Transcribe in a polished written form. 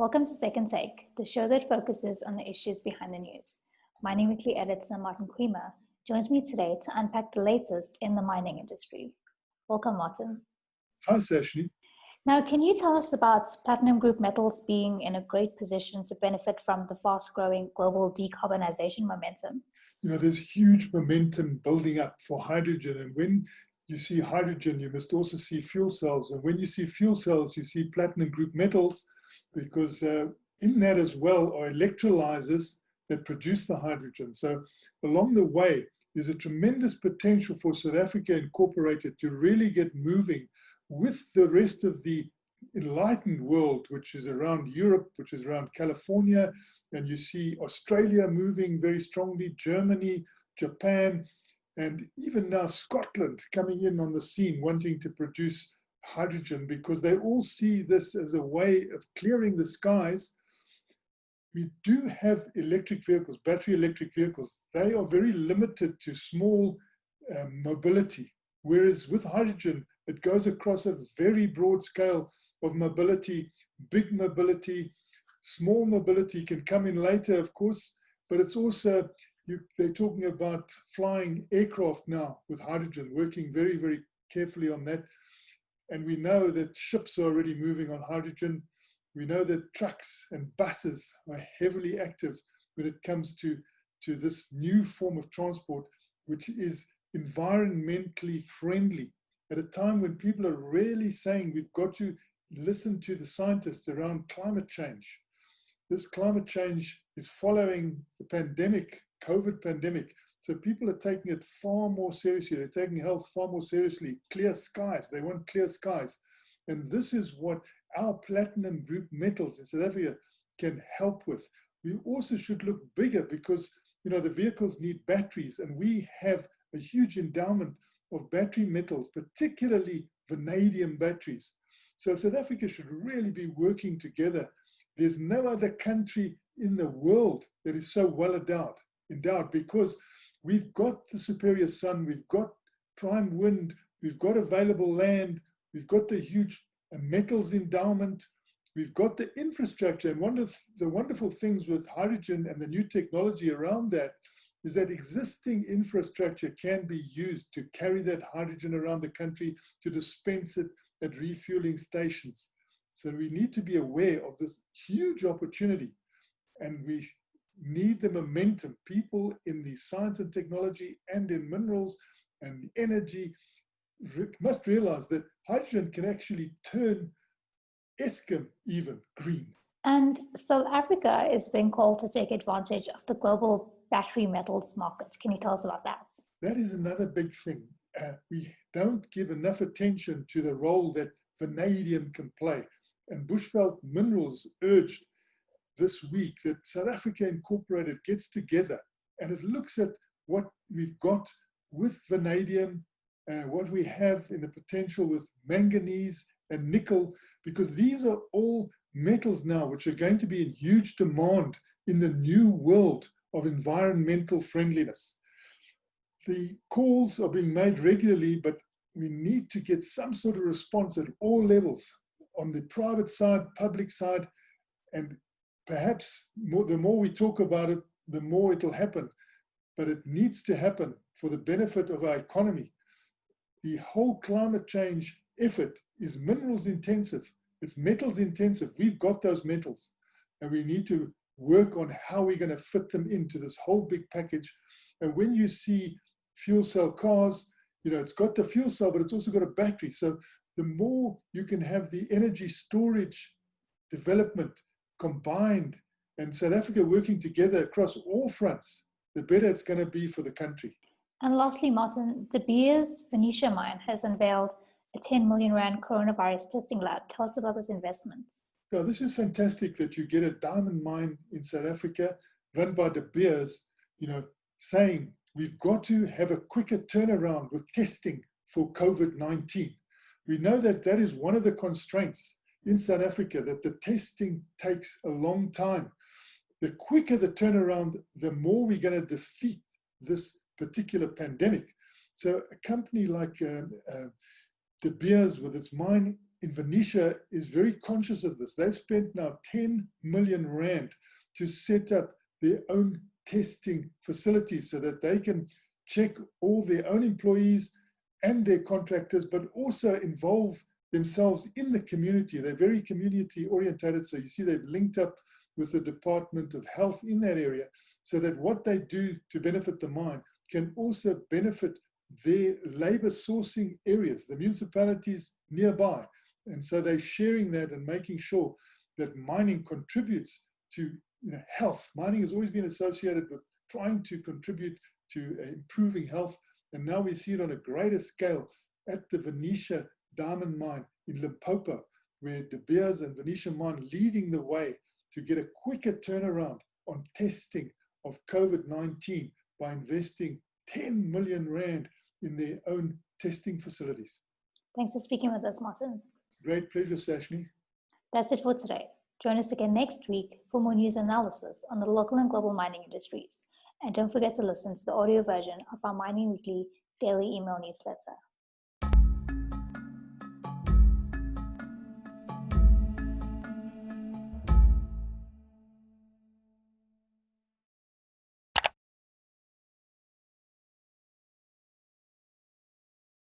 Welcome to Second Take, the show that focuses on the issues behind the news. Mining Weekly editor Martin Creamer joins me today to unpack the latest in the mining industry. Welcome, Martin. Hi, Sashni. Now, can you tell us about platinum group metals being in a great position to benefit from the fast-growing global decarbonisation momentum? There's huge momentum building up for hydrogen. And when you see hydrogen, you must also see fuel cells. And when you see fuel cells, you see platinum group metals, because in that as well are electrolyzers that produce the hydrogen. So along the way, there's a tremendous potential for South Africa Incorporated to really get moving with the rest of the enlightened world, which is around Europe, which is around California, and you see Australia moving very strongly, Germany, Japan, and even now Scotland coming in on the scene wanting to produce hydrogen, because they all see this as a way of clearing the skies. We do have electric vehicles, battery electric vehicles. They are very limited to small mobility, whereas with hydrogen, it goes across a very broad scale of mobility. Big mobility, small mobility can come in later, of course, but it's also, they're talking about flying aircraft now with hydrogen, working very, very carefully on that. And we know that ships are already moving on hydrogen. We know that trucks and buses are heavily active when it comes to this new form of transport, which is environmentally friendly. At a time when people are really saying we've got to listen to the scientists around climate change. This climate change is following the pandemic, COVID pandemic. So people are taking it far more seriously. They're taking health far more seriously. Clear skies, they want clear skies. And this is what our platinum group metals in South Africa can help with. We also should look bigger because, the vehicles need batteries, and we have a huge endowment of battery metals, particularly vanadium batteries. So South Africa should really be working together. There's no other country in the world that is so well endowed, because we've got the superior sun, we've got prime wind, we've got available land, we've got the huge metals endowment, we've got the infrastructure. And one of the wonderful things with hydrogen and the new technology around that is that existing infrastructure can be used to carry that hydrogen around the country, to dispense it at refueling stations. So we need to be aware of this huge opportunity, and we need the momentum. People in the science and technology and in minerals and energy must realize that hydrogen can actually turn Eskom even green. And South Africa is being called to take advantage of the global battery metals market. Can you tell us about that? That is another big thing. We don't give enough attention to the role that vanadium can play. And Bushveld Minerals urged this week that South Africa Incorporated gets together and it looks at what we've got with vanadium, what we have in the potential with manganese and nickel, because these are all metals now which are going to be in huge demand in the new world of environmental friendliness. The calls are being made regularly, but we need to get some sort of response at all levels, on the private side, public side, and perhaps the more we talk about it, the more it'll happen. But it needs to happen for the benefit of our economy. The whole climate change effort is minerals intensive. It's metals intensive. We've got those metals, and we need to work on how we're going to fit them into this whole big package. And when you see fuel cell cars, it's got the fuel cell, but it's also got a battery. So the more you can have the energy storage development combined and South Africa working together across all fronts, the better it's going to be for the country. And lastly, Martin, the Beers Venetia mine has unveiled a 10 million rand coronavirus testing lab. Tell us about this investment. So this is fantastic that you get a diamond mine in South Africa run by De Beers, saying we've got to have a quicker turnaround with testing for COVID-19. We know that that is one of the constraints in South Africa, that the testing takes a long time. The quicker the turnaround, the more we're going to defeat this particular pandemic. So a company like De Beers with its mine in Venetia is very conscious of this. They've spent now 10 million rand to set up their own testing facilities so that they can check all their own employees and their contractors, but also involve themselves in the community. They're very community orientated. So you see they've linked up with the Department of Health in that area so that what they do to benefit the mine can also benefit their labor sourcing areas, the municipalities nearby. And so they're sharing that and making sure that mining contributes to health. Mining has always been associated with trying to contribute to improving health. And now we see it on a greater scale at the Venetia diamond mine in Limpopo, where De Beers and Venetia mine leading the way to get a quicker turnaround on testing of COVID-19 by investing 10 million rand in their own testing facilities. Thanks for speaking with us, Martin. Great pleasure, Sashni. That's it for today. Join us again next week for more news analysis on the local and global mining industries. And don't forget to listen to the audio version of our Mining Weekly daily email newsletter.